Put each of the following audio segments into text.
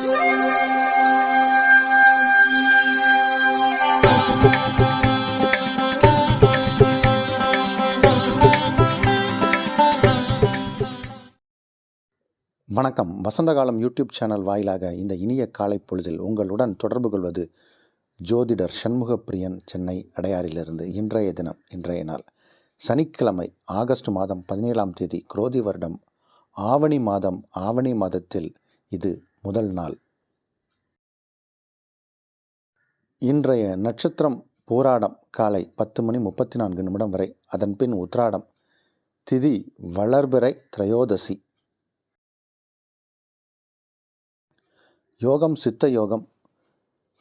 வணக்கம். வசந்தகாலம் YouTube channel வாயிலாக இந்த இனிய காலை பொழுதில் உங்களுடன் தொடர்பு கொள்வது ஜோதிடர் சண்முகப்பிரியன், சென்னை அடையாறிலிருந்து. இன்றைய நாள் சனிக்கிழமை, ஆகஸ்ட் மாதம் 17ஆம் தேதி, குரோதி வருடம் ஆவணி மாதம். ஆவணி மாதத்தில் இது முதல் நாள். இன்றைய நட்சத்திரம் போராடம், காலை 10:34 வரை. அதன்பின் உத்திராடம். திதி வளர்பிறை திரையோதசி. யோகம் சித்த யோகம்.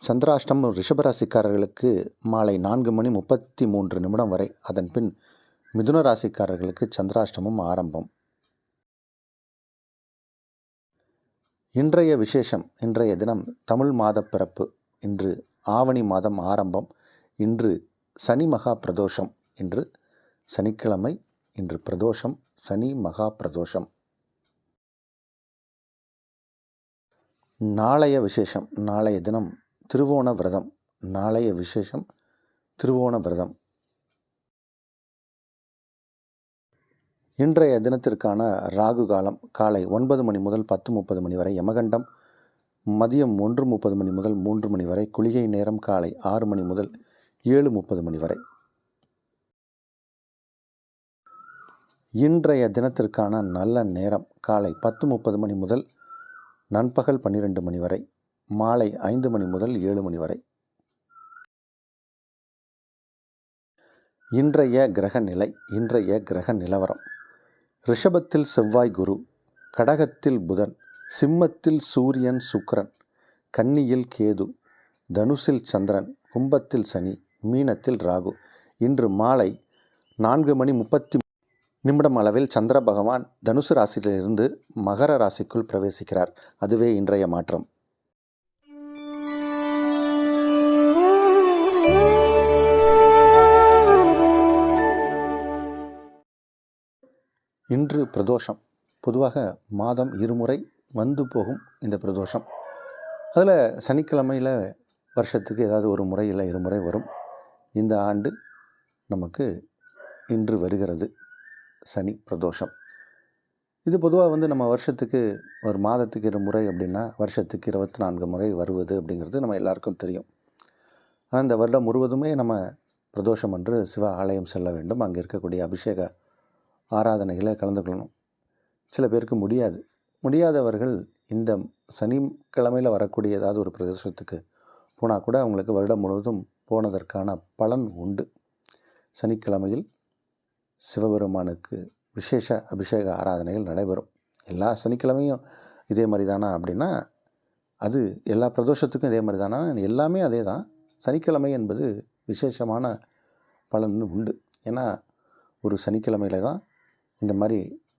சந்திராஷ்டம் ரிஷபராசிக்காரர்களுக்கு மாலை 4:33 வரை. அதன்பின் மிதுன ராசிக்காரர்களுக்கு சந்திராஷ்டமம் ஆரம்பம். இன்றைய விசேஷம். இன்றைய தினம் தமிழ் மாத பிறப்பு. இன்று ஆவணி மாதம் ஆரம்பம். இன்று சனி மகா பிரதோஷம். இன்று சனிக்கிழமை. இன்று பிரதோஷம், சனி மகா பிரதோஷம். நாளைய விசேஷம். நாளைய தினம் திருவோண விரதம். நாளைய விசேஷம் திருவோண விரதம். இன்றைய தினத்திற்கான ராகு காலம் காலை 9 மணி முதல் 10:30 வரை. யமகண்டம் மதியம் 1:30 முதல் 3 வரை. குளிகை நேரம் காலை 6 மணி முதல் 7:30 வரை. இன்றைய தினத்திற்கான நல்ல நேரம் காலை 10:30 முதல் நண்பகல் 12 வரை. மாலை 5 முதல் 7 வரை. இன்றைய கிரக நிலை. இன்றைய கிரக நிலவரம். ரிஷபத்தில் செவ்வாய் குரு, கடகத்தில் புதன், சிம்மத்தில் சூரியன் சுக்கிரன், கன்னியில் கேது, தனுசில் சந்திரன், கும்பத்தில் சனி, மீனத்தில் ராகு. இன்று மாலை 4:30 அளவில் சந்திர பகவான் தனுசு ராசியிலிருந்து மகர ராசிக்குள் பிரவேசிக்கிறார். அதுவே இன்றைய மாற்றம். இன்று பிரதோஷம். பொதுவாக மாதம் இருமுறை வந்து போகும் இந்த பிரதோஷம். அதில் சனிக்கிழமையில் வருஷத்துக்கு ஏதாவது ஒரு முறை இல்லை இருமுறை வரும். இந்த ஆண்டு நமக்கு இன்று வருகிறது சனி பிரதோஷம். இது பொதுவாக நம்ம வருஷத்துக்கு ஒரு மாதத்துக்கு 2 முறை அப்படின்னா வருஷத்துக்கு 24 முறை வருவது அப்படிங்கிறது நம்ம எல்லாருக்கும் தெரியும். ஆனால் இந்த வருடம் முழுவதுமே நம்ம பிரதோஷம் அன்று சிவ ஆலயம் செல்ல வேண்டும். அங்கே இருக்கக்கூடிய அபிஷேக ஆராதனைகளை கலந்துக்கணும். சில பேருக்கு முடியாதவர்கள் இந்த சனிக்கிழமையில் வரக்கூடிய ஏதாவது ஒரு பிரதோஷத்துக்கு போனால் கூட அவங்களுக்கு வருடம் முழுவதும் போனதற்கான பலன் உண்டு. சனிக்கிழமையில் சிவபெருமானுக்கு விசேஷ அபிஷேக ஆராதனைகள் நடைபெறும். எல்லா சனிக்கிழமையும் இதே மாதிரி தானா அப்படின்னா அது எல்லா பிரதோஷத்துக்கும் இதே மாதிரி தானா? எல்லாமே அதே தான். சனிக்கிழமை என்பது விசேஷமான பலன் உண்டு. ஏன்னா ஒரு சனிக்கிழமையில் தான் இந்த மாதிரி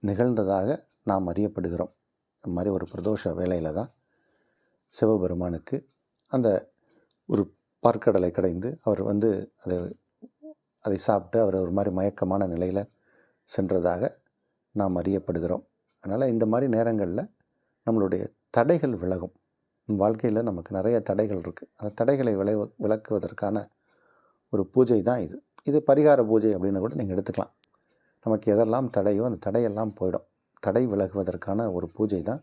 நிகழ்ந்ததாக நாம் அறியப்படுகிறோம். இந்த மாதிரி ஒரு பிரதோஷ வேளையில் தான் சிவபெருமானுக்கு அந்த ஒரு பார்க்கடலை கடைந்து அவர் அதை சாப்பிட்டு அவர் ஒரு மாதிரி மயக்கமான நிலையில் சென்றதாக நாம் அறியப்படுகிறோம். அதனால் இந்த மாதிரி நேரங்களில் நம்மளுடைய தடைகள் விலகும். வாழ்க்கையில் நமக்கு நிறைய தடைகள் இருக்குது. அந்த தடைகளை விலக்குவதற்கான ஒரு பூஜை தான் இது. இது பரிகார பூஜை அப்படின்னு கூட நீங்கள் எடுத்துக்கலாம். நமக்கு எதெல்லாம் தடையோ அந்த தடையெல்லாம் போயிடும். தடை விலகுவதற்கான ஒரு பூஜை தான்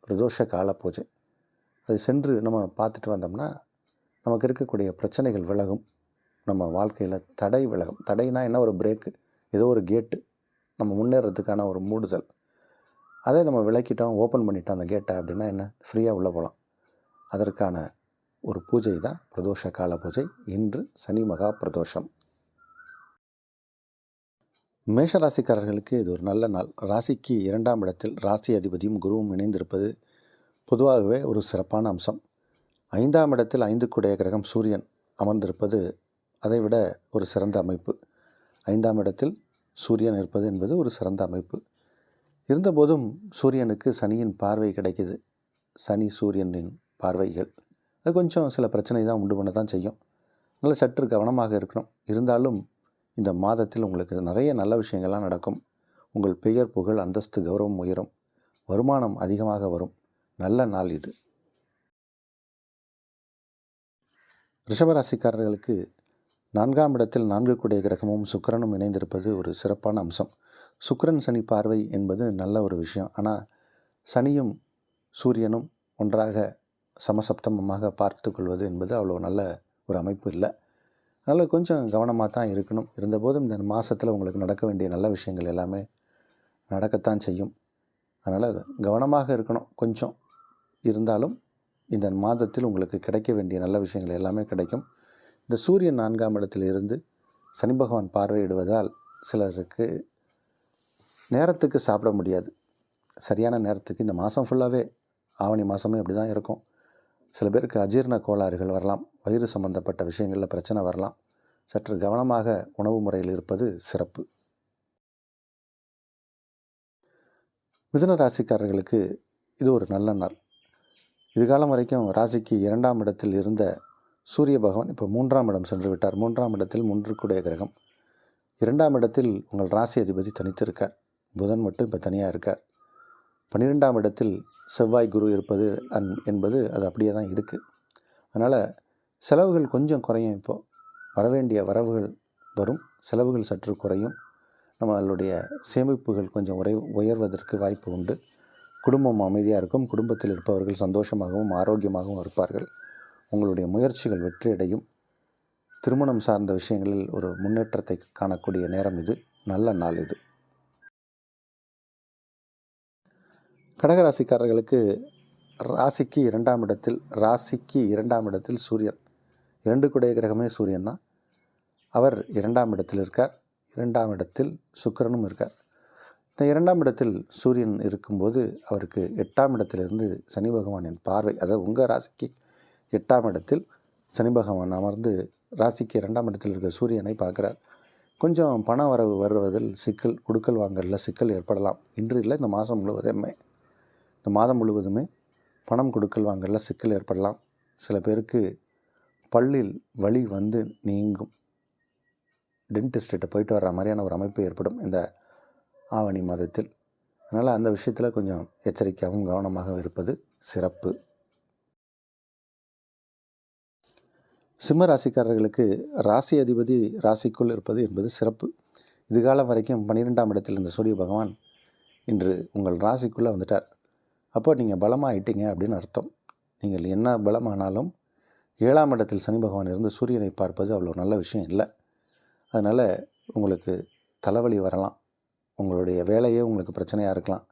பிரதோஷ கால பூஜை. அது சென்று நம்ம பார்த்துட்டு வந்தோம்னா நமக்கு இருக்கக்கூடிய பிரச்சனைகள் விலகும். நம்ம வாழ்க்கையில் தடை விலகும். தடைனா என்ன? ஒரு பிரேக்கு, ஏதோ ஒரு கேட்டு, நம்ம முன்னேறதுக்கான ஒரு மூடுதல். அதை நம்ம விலக்கிட்டோம், ஓப்பன் பண்ணிட்டோம் அந்த கேட்டை அப்படின்னா என்ன? ஃப்ரீயாக உள்ளே போகலாம். அதற்கான ஒரு பூஜை தான் பிரதோஷ கால பூஜை. இன்று சனி மகா பிரதோஷம். மேஷராசிக்காரர்களுக்கு இது ஒரு நல்ல நாள். ராசிக்கு 2ஆம் இடத்தில் ராசி அதிபதியும் குருவும் இணைந்திருப்பது பொதுவாகவே ஒரு சிறப்பான அம்சம். 5ஆம் இடத்தில் 5க்குடைய கிரகம் சூரியன் அமர்ந்திருப்பது அதைவிட ஒரு சிறந்த அமைப்பு. 5ஆம் இடத்தில் சூரியன் இருப்பது என்பது ஒரு சிறந்த அமைப்பு. இருந்தபோதும் சூரியனுக்கு சனியின் பார்வை கிடைக்கிது. சனி சூரியனின் பார்வைகள் அது கொஞ்சம் சில பிரச்சனை தான் உண்டு பண்ண தான் செய்யும். அதனால் சற்று கவனமாக இருக்கணும். இருந்தாலும் இந்த மாதத்தில் உங்களுக்கு நிறைய நல்ல விஷயங்கள்லாம் நடக்கும். உங்கள் பெயர் புகழ் அந்தஸ்து கௌரவம் உயரும். வருமானம் அதிகமாக வரும். நல்ல நாள் இது. ரிஷபராசிக்காரர்களுக்கு 4ஆம் இடத்தில் 4 கூடிய கிரகமும் சுக்கிரனும் இணைந்திருப்பது ஒரு சிறப்பான அம்சம். சுக்கிரன் சனி பார்வை என்பது நல்ல ஒரு விஷயம். ஆனால் சனியும் சூரியனும் ஒன்றாக சமசப்தமமாக பார்த்து கொள்வது என்பது அவ்வளோ நல்ல ஒரு அமைப்பு இல்லை. அதனால் கொஞ்சம் கவனமாக தான் இருக்கணும். இருந்தபோதும் இந்த மாதத்தில் உங்களுக்கு நடக்க வேண்டிய நல்ல விஷயங்கள் எல்லாமே நடக்கத்தான் செய்யும். அதனால் கவனமாக இருக்கணும். கொஞ்சம் இருந்தாலும் இந்த மாதத்தில் உங்களுக்கு கிடைக்க வேண்டிய நல்ல விஷயங்கள் எல்லாமே கிடைக்கும். இந்த சூரியன் 4ஆம் இடத்தில் இருந்து சனி பகவான் பார்வையிடுவதால் சிலருக்கு நேரத்துக்கு சாப்பிட முடியாது. சரியான நேரத்துக்கு இந்த மாதம் ஃபுல்லாகவே ஆவணி மாதமே அப்படி தான் இருக்கும். சில பேருக்கு அஜீரண கோளாறுகள் வரலாம். வயிறு சம்பந்தப்பட்ட விஷயங்களில் பிரச்சனை வரலாம். சற்று கவனமாக உணவு முறையில் இருப்பது சிறப்பு. மிதுன ராசிக்காரர்களுக்கு இது ஒரு நல்ல நாள். இதுகாலம் வரைக்கும் ராசிக்கு 2ஆம் இடத்தில் இருந்த சூரிய பகவான் இப்போ 3ஆம் இடம் சென்று விட்டார். 3ஆம் இடத்தில் 3 கூடிய கிரகம். 2ஆம் இடத்தில் உங்கள் ராசி அதிபதி தனித்து இருக்கார். புதன் மட்டும் இப்போ தனியாக இருக்கார். 12ஆம் இடத்தில் செவ்வாய் குரு இருப்பது என்பது அது அப்படியே தான் இருக்குது. அதனால் செலவுகள் கொஞ்சம் குறையும். இப்போது வரவேண்டிய வரவுகள் வரும், செலவுகள் சற்று குறையும். நம்மளுடைய சேமிப்புகள் கொஞ்சம் உயர்வதற்கு வாய்ப்பு உண்டு. குடும்பம் அமைதியாக இருக்கும். குடும்பத்தில் இருப்பவர்கள் சந்தோஷமாகவும் ஆரோக்கியமாகவும் இருப்பார்கள். உங்களுடைய முயற்சிகள் வெற்றியடையும். திருமணம் சார்ந்த விஷயங்களில் ஒரு முன்னேற்றத்தை காணக்கூடிய நேரம் இது. நல்ல நாள் இது. கடகராசிக்காரர்களுக்கு ராசிக்கு 2ஆம் இடத்தில் சூரியன். 2 கூடிய கிரகமே சூரியன் தான். அவர் 2ஆம் இடத்தில் இருக்கார். 2ஆம் இடத்தில் சுக்கிரனும் இருக்கார். இந்த 2ஆம் இடத்தில் சூரியன் இருக்கும்போது அவருக்கு 8ஆம் இடத்திலிருந்து சனி பகவானின் பார்வை, அதாவது உங்கள் ராசிக்கு 8ஆம் இடத்தில் சனி பகவான் அமர்ந்து ராசிக்கு 2ஆம் இடத்தில் இருக்க சூரியனை பார்க்குறார். கொஞ்சம் பண வரவு வருவதில் சிக்கல், கொடுக்கல் வாங்கலில் சிக்கல் ஏற்படலாம். இன்று இல்லை, இந்த மாதம் முழுவதுமே பணம் கொடுக்கல் வாங்கலில் சிக்கல் ஏற்படலாம். சில பேருக்கு பல்லில் வலி வந்து நீங்கும். டென்டிஸ்ட்டை போயிட்டு வர்ற மாதிரியான ஒரு அமைப்பு ஏற்படும் இந்த ஆவணி மாதத்தில். அதனால் அந்த விஷயத்தில் கொஞ்சம் எச்சரிக்கையாகவும் கவனமாக இருப்பது சிறப்பு. சிம்ம ராசிக்காரர்களுக்கு ராசி அதிபதி ராசிக்குள் இருப்பது என்பது சிறப்பு. இதுகாலம் வரைக்கும் 12ஆம் இடத்தில் இருந்த சூரிய பகவான் இன்று உங்கள் ராசிக்குள்ளே வந்துட்டார். அப்போ நீங்கள் பலமாகிட்டீங்க அப்படின்னு அர்த்தம். நீங்கள் என்ன பலமானாலும் 7ஆம் இடத்தில் சனி பகவான் இருந்து சூரியனை பார்ப்பது அவ்வளோ நல்ல விஷயம் இல்லை. அதனால் உங்களுக்கு தலைவலி வரலாம். உங்களுடைய வேலையே உங்களுக்கு பிரச்சனையாக இருக்கலாம்.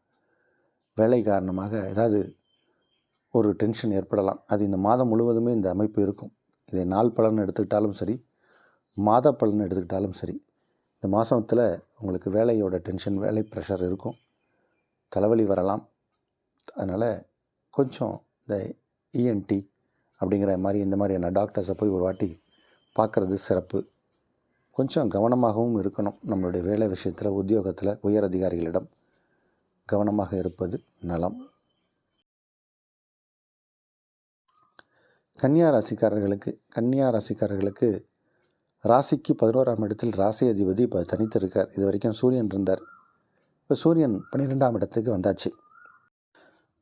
வேலை காரணமாக ஏதாவது ஒரு டென்ஷன் ஏற்படலாம். அது இந்த மாதம் முழுவதுமே இந்த அமைப்பு இருக்கும். இதை நாள் பலன் எடுத்துக்கிட்டாலும் சரி, மாத பலன் எடுத்துக்கிட்டாலும் சரி, இந்த மாதத்தில் உங்களுக்கு வேலையோட டென்ஷன், வேலை ப்ரெஷர் இருக்கும். தலைவலி வரலாம். அதனால் கொஞ்சம் இந்த இஎன்டி அப்படிங்கிற மாதிரி இந்த மாதிரியான டாக்டர்ஸை போய் ஒரு வாட்டி பார்க்குறது சிறப்பு. கொஞ்சம் கவனமாகவும் இருக்கணும். நம்மளுடைய வேலை விஷயத்தில், உத்தியோகத்தில் உயர் அதிகாரிகளிடம் கவனமாக இருப்பது நலம். கன்னியா ராசிக்காரர்களுக்கு ராசிக்கு 11ஆம் இடத்தில் ராசி அதிபதி இப்போ தனித்து இருக்கார். இது வரைக்கும் சூரியன் இருந்தார். இப்போ சூரியன் 12ஆம் இடத்துக்கு வந்தாச்சு.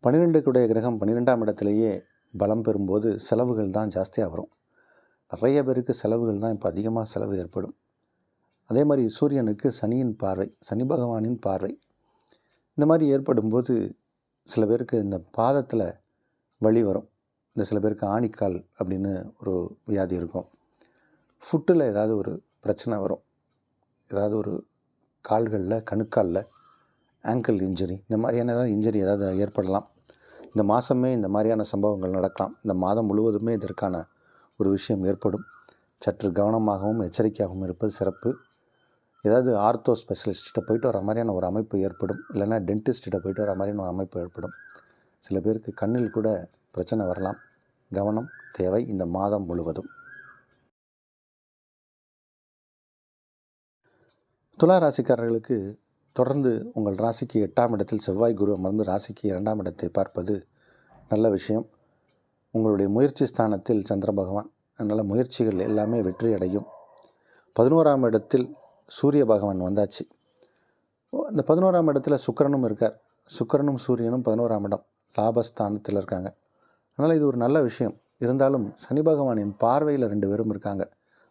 12 கூடிய கிரகம் 12ஆம் இடத்திலேயே பலம் பெறும்போது செலவுகள் தான் ஜாஸ்தியாக வரும். நிறைய பேருக்கு செலவுகள் தான் இப்போ அதிகமாக செலவு ஏற்படும். அதே மாதிரி சூரியனுக்கு சனியின் பார்வை, சனி பகவானின் பார்வை, இந்த மாதிரி ஏற்படும்போது சில பேருக்கு இந்த பாதத்தில் வலி வரும். இந்த சில பேருக்கு ஆணிக்கால் அப்படின்னு ஒரு வியாதி இருக்கும். ஃபுட்டில் ஏதாவது ஒரு பிரச்சனை வரும். ஏதாவது ஒரு கால்களில், கணுக்காலில் ஆங்கிள் இன்ஜுரி, இந்த மாதிரியான ஏதாவது இன்ஜுரி ஏதாவது ஏற்படலாம். இந்த மாதமே இந்த மாதிரியான சம்பவங்கள் நடக்கலாம். இந்த மாதம் முழுவதுமே இதற்கான ஒரு விஷயம் ஏற்படும். சற்று கவனமாகவும் எச்சரிக்கையாகவும் இருப்பது சிறப்பு. ஏதாவது ஆர்த்தோ ஸ்பெஷலிஸ்ட்டை போயிட்டு வர மாதிரியான ஒரு அமைப்பு ஏற்படும். இல்லைனா டென்டிஸ்ட்டை போயிட்டு வர மாதிரியான ஒரு அமைப்பு ஏற்படும். சில பேருக்கு கண்ணில் கூட பிரச்சனை வரலாம். கவனம் தேவை இந்த மாதம் முழுவதும். துலா ராசிக்காரர்களுக்கு தொடர்ந்து உங்கள் ராசிக்கு 8ஆம் இடத்தில் செவ்வாய் குரு அமர்ந்து ராசிக்கு 2ஆம் இடத்தை பார்ப்பது நல்ல விஷயம். உங்களுடைய முயற்சி ஸ்தானத்தில் சந்திர பகவான். அதனால் முயற்சிகள் எல்லாமே வெற்றி அடையும். 11ஆம் இடத்தில் சூரிய பகவான் வந்தாச்சு. அந்த 11ஆம் இடத்துல சுக்கிரனும் இருக்கார். சுக்கிரனும் சூரியனும் 11ஆம் இடம் லாபஸ்தானத்தில் இருக்காங்க. அதனால் இது ஒரு நல்ல விஷயம். இருந்தாலும் சனி பகவானின் பார்வையில் 2 பேரும் இருக்காங்க,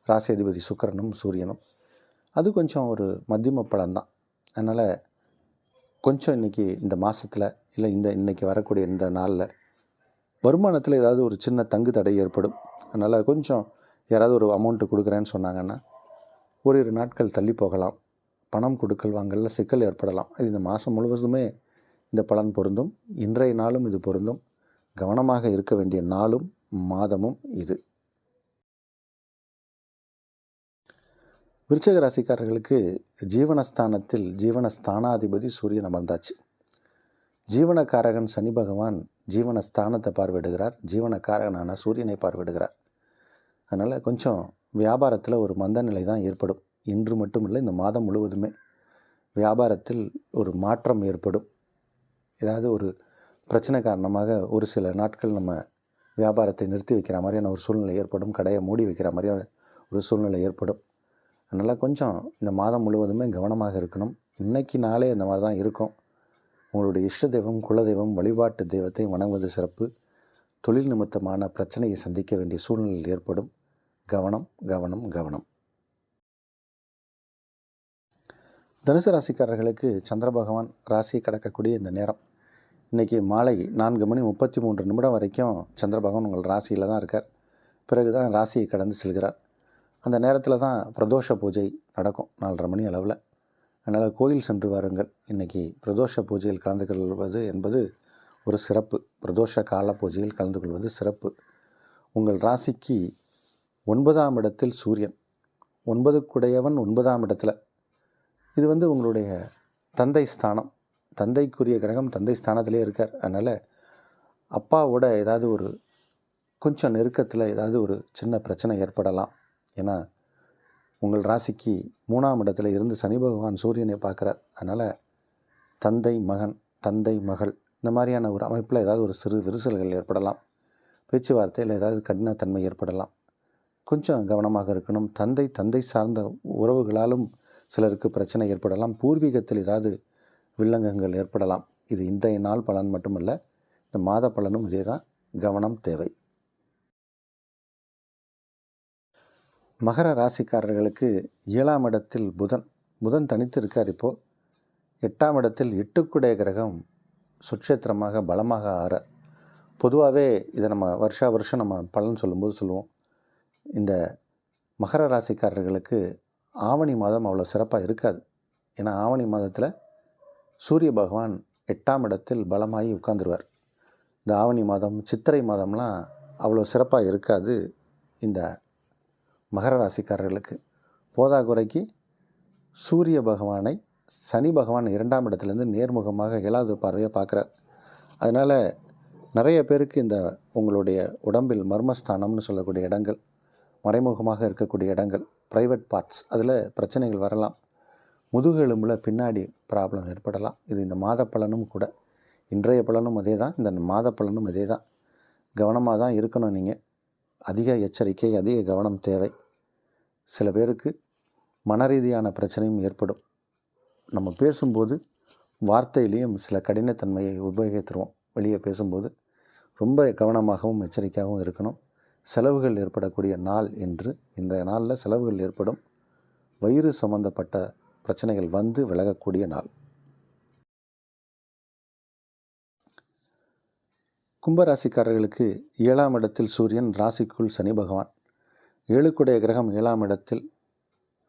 ராசி அதிபதி சுக்கிரனும் சூரியனும். அது கொஞ்சம் ஒரு மத்தியம பலன்தான். அதனால் கொஞ்சம் இன்றைக்கி இந்த மாதத்தில் இல்லை இன்றைக்கி வரக்கூடிய இந்த நாளில் வருமானத்தில் ஏதாவது ஒரு சின்ன தங்கு தடை ஏற்படும். அதனால் கொஞ்சம் யாராவது ஒரு அமௌண்ட்டு கொடுக்குறேன்னு சொன்னாங்கன்னா ஓரிரு நாட்கள் தள்ளி போகலாம். பணம் கொடுக்கல் வாங்கலில் சிக்கல் ஏற்படலாம். இது இந்த மாதம் முழுவதுமே இந்த பலன் பொருந்தும். இன்றைய நாளும் இது பொருந்தும். கவனமாக இருக்க வேண்டிய நாளும் மாதமும் இது. விருச்சிக ராசிக்காரர்களுக்கு ஜீவனஸ்தானத்தில் ஜீவனஸ்தானாதிபதி சூரியன் அமர்ந்தாச்சு. ஜீவனக்காரகன் சனி பகவான் ஜீவனஸ்தானத்தை பார்வையிடுகிறார், ஜீவனக்காரகனான சூரியனை பார்வையிடுகிறார். அதனால் கொஞ்சம் வியாபாரத்தில் ஒரு மந்த நிலை தான் ஏற்படும். இன்று மட்டும் இல்லை, இந்த மாதம் முழுவதுமே வியாபாரத்தில் ஒரு மாற்றம் ஏற்படும். ஏதாவது ஒரு பிரச்சனை காரணமாக ஒரு சில நாட்கள் நம்ம வியாபாரத்தை நிறுத்தி வைக்கிற மாதிரியான ஒரு சூழ்நிலை ஏற்படும், கடையை மூடி வைக்கிற மாதிரியான ஒரு சூழ்நிலை ஏற்படும். அதனால் கொஞ்சம் இந்த மாதம் முழுவதுமே கவனமாக இருக்கணும். இன்றைக்கி நாளே இந்த மாதிரி தான் இருக்கும். உங்களுடைய இஷ்ட தெய்வம், குலதெய்வம், வழிபாட்டு தெய்வத்தை வணங்குவது சிறப்பு. தொழில் நிமித்தமான பிரச்சனையை சந்திக்க வேண்டிய சூழ்நிலை ஏற்படும். கவனம் கவனம் கவனம். தனுசு ராசிக்காரர்களுக்கு சந்திர பகவான் ராசியை கடக்கக்கூடிய இந்த நேரம், இன்றைக்கி மாலை 4:33 வரைக்கும் சந்திர பகவான் உங்கள் ராசியில் தான் இருக்கார். பிறகு தான் ராசியை கடந்து செல்கிறார். அந்த நேரத்தில் தான் பிரதோஷ பூஜை நடக்கும் 4:30 மணி அளவில். அதனால் கோயில் சென்று வாருங்கள். இன்றைக்கி பிரதோஷ பூஜையில் கலந்து கொள்வது என்பது ஒரு சிறப்பு. பிரதோஷ கால பூஜையில் கலந்து கொள்வது சிறப்பு. உங்கள் ராசிக்கு 9ஆம் இடத்தில் சூரியன், 9க்குடையவன் 9ஆம் இடத்துல. இது உங்களுடைய தந்தை ஸ்தானம், தந்தைக்குரிய கிரகம் தந்தை ஸ்தானத்திலே இருக்கார். அதனால் அப்பாவோட ஏதாவது ஒரு கொஞ்சம் நெருக்கத்தில் ஏதாவது ஒரு சின்ன பிரச்சனை ஏற்படலாம். ஏன்னா உங்கள் ராசிக்கு 3ஆம் இடத்துல இருந்து சனி பகவான் சூரியனை பார்க்குறார். அதனால் தந்தை மகன், தந்தை மகள், இந்த மாதிரியான ஒரு அமைப்பில் ஏதாவது ஒரு சிறு விரிசல்கள் ஏற்படலாம். பேச்சுவார்த்தையில் ஏதாவது கடினத்தன்மை ஏற்படலாம். கொஞ்சம் கவனமாக இருக்கணும். தந்தை சார்ந்த உறவுகளாலும் சிலருக்கு பிரச்சனை ஏற்படலாம். பூர்வீகத்தில் ஏதாவது வில்லங்கங்கள் ஏற்படலாம். இது இந்த நாள் பலன் மட்டுமல்ல, இந்த மாத பலனும் இதே தான். கவனம் தேவை. மகர ராசிக்காரர்களுக்கு 7ஆம் இடத்தில் புதன் தனித்து இருக்கார். இப்போது 8ஆம் இடத்தில் 8க்குடைய கிரகம் சுட்சேத்திரமாக பலமாக ஆறார். பொதுவாகவே இதை நம்ம வருஷம் நம்ம பலன் சொல்லும்போது சொல்லுவோம், இந்த மகர ராசிக்காரர்களுக்கு ஆவணி மாதம் அவ்வளோ சிறப்பாக இருக்காது. ஏன்னா ஆவணி மாதத்தில் சூரிய பகவான் 8ஆம் இடத்தில் பலமாகி உட்கார்ந்துருவார். இந்த ஆவணி மாதம், சித்திரை மாதம்லாம் அவ்வளோ சிறப்பாக இருக்காது இந்த மகர ராசிக்காரர்களுக்கு. போதாக்குறைக்கு சூரிய பகவானை சனி பகவான் 2ஆம் இடத்துலேருந்து நேர்முகமாக 7வது பார்வையை பார்க்குறார். அதனால் நிறைய பேருக்கு இந்த உங்களுடைய உடம்பில் மர்மஸ்தானம்னு சொல்லக்கூடிய இடங்கள், மறைமுகமாக இருக்கக்கூடிய இடங்கள், ப்ரைவேட் பார்ட்ஸ், அதில் பிரச்சனைகள் வரலாம். முதுகு எலும்பில் பின்னாடி ப்ராப்ளம் ஏற்படலாம். இது இந்த மாத பலனும் கூட. இன்றைய பலனும் அதே தான், இந்த மாத பலனும் அதே தான். கவனமாக தான் இருக்கணும். நீங்கள் அதிக எச்சரிக்கை, அதிக கவனம் தேவை. சில பேருக்கு மனரீதியான பிரச்சனையும் ஏற்படும். நம்ம பேசும்போது வார்த்தையிலையும் சில கடினத்தன்மையை உபயோகித்துருவோம். வெளியே பேசும்போது ரொம்ப கவனமாகவும் எச்சரிக்கையாகவும் இருக்கணும். செலவுகள் ஏற்படக்கூடிய நாள் என்று இந்த நாளில் செலவுகள் ஏற்படும். வயிறு சம்பந்தப்பட்ட பிரச்சனைகள் விலகக்கூடிய நாள். கும்பராசிக்காரர்களுக்கு 7ஆம் இடத்தில் சூரியன், ராசிக்குள் சனி பகவான், 7க்குடைய கிரகம் 7ஆம் இடத்தில்.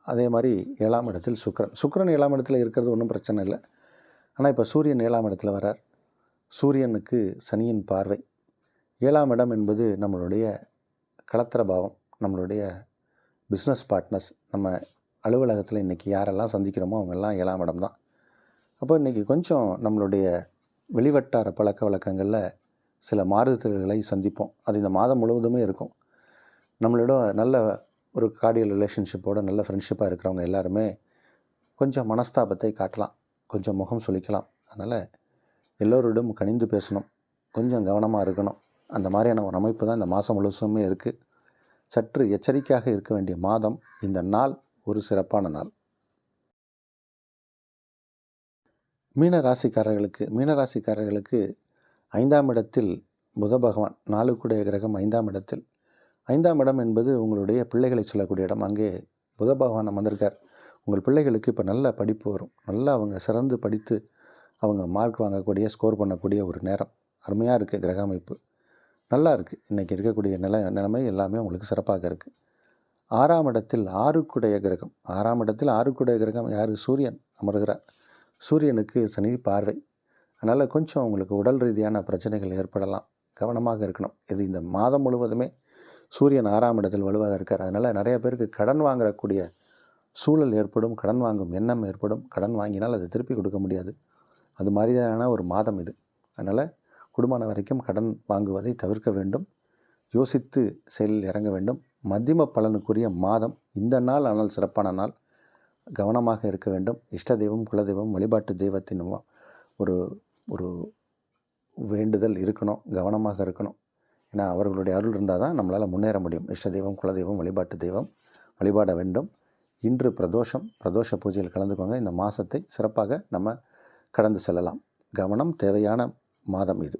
அதே மாதிரி 7ஆம் இடத்தில் சுக்கிரன் 7ஆம் இடத்துல இருக்கிறது ஒன்றும் பிரச்சனை இல்லை. ஆனால் இப்போ சூரியன் 7ஆம் இடத்துல வரார். சூரியனுக்கு சனியின் பார்வை. 7ஆம் இடம் என்பது நம்மளுடைய களத்திர பாவம், நம்மளுடைய பிஸ்னஸ் பார்ட்னர்ஸ். நம்ம அலுவலகத்தில் இன்றைக்கி யாரெல்லாம் சந்திக்கிறோமோ அவங்கெல்லாம் 7ஆம் இடம் தான். அப்போ இன்றைக்கி கொஞ்சம் நம்மளுடைய வெளிவட்டார பழக்க வழக்கங்களில் சில மாறுதல்களை சந்திப்போம். அது இந்த மாதம் முழுவதுமே இருக்கும். நம்மளோட நல்ல ஒரு கார்டியல் ரிலேஷன்ஷிப்போட நல்ல ஃப்ரெண்ட்ஷிப்பாக இருக்கிறவங்க எல்லாருமே கொஞ்சம் மனஸ்தாபத்தை காட்டலாம், கொஞ்சம் முகம் சுளிக்கலாம். அதனால் எல்லோரிடம் கனிந்து பேசணும், கொஞ்சம் கவனமாக இருக்கணும். அந்த மாதிரியான ஒரு அமைப்பு தான் இந்த மாதம் முழுசுமே இருக்குது. சற்று எச்சரிக்கையாக இருக்க வேண்டிய மாதம் இந்த நாள். ஒரு சிறப்பான நாள். மீனராசிக்காரர்களுக்கு 5ஆம் இடத்தில் புத பகவான் 4க்குடைய கிரகம் 5ஆம் இடத்தில். 5ஆம் இடம் என்பது உங்களுடைய பிள்ளைகளை சொல்லக்கூடிய இடம். அங்கே புத பகவான் அமர்ந்திருக்கார். உங்கள் பிள்ளைகளுக்கு இப்போ நல்ல படிப்பு வரும். நல்லா அவங்க சிறந்து படித்து அவங்க மார்க் வாங்கக்கூடிய, ஸ்கோர் பண்ணக்கூடிய ஒரு நேரம். அருமையாக இருக்குது கிரக அமைப்பு. நல்லா இருக்குது. இன்றைக்கி இருக்கக்கூடிய நிலைமை எல்லாமே உங்களுக்கு சிறப்பாக இருக்குது. 6ஆம் இடத்தில் 6க்குடைய கிரகம். 6ஆம் இடத்தில் 6க்குடைய கிரகம் யார்? சூரியன் அமர்கிறார். சூரியனுக்கு சனி பார்வை. அதனால் கொஞ்சம் உங்களுக்கு உடல் ரீதியான பிரச்சனைகள் ஏற்படலாம். கவனமாக இருக்கணும். இது இந்த மாதம் முழுவதுமே சூரியன் 6ஆம் இடத்தில் வலுவாக இருக்கார். அதனால் நிறைய பேருக்கு கடன் வாங்கக்கூடிய சூழல் ஏற்படும். கடன் வாங்கும் எண்ணம் ஏற்படும். கடன் வாங்கினால் அதை திருப்பி கொடுக்க முடியாது. அது மாதிரியான ஒரு மாதம் இது. அதனால் கூடுமான வரைக்கும் கடன் வாங்குவதை தவிர்க்க வேண்டும். யோசித்து செயலில் இறங்க வேண்டும். மத்தியம பலனுக்குரிய மாதம் இந்த நாள். ஆனால் சிறப்பான நாள். கவனமாக இருக்க வேண்டும். இஷ்ட தெய்வம், குலதெய்வம், வழிபாட்டு தெய்வத்தின் ஒரு ஒரு வேண்டுதல் இருக்கணும். கவனமாக இருக்கணும். ஏன்னா அவர்களுடைய அருள் இருந்தால் தான் நம்மளால் முன்னேற முடியும். இஷ்ட தெய்வம், குலதெய்வம், வழிபாட்டு தெய்வம் வழிபாட வேண்டும். இன்று பிரதோஷம். பிரதோஷ பூஜையில் கலந்துக்கோங்க. இந்த மாதத்தை சிறப்பாக நம்ம கடந்து செல்லலாம். கவனம் தேவையான மாதம் இது.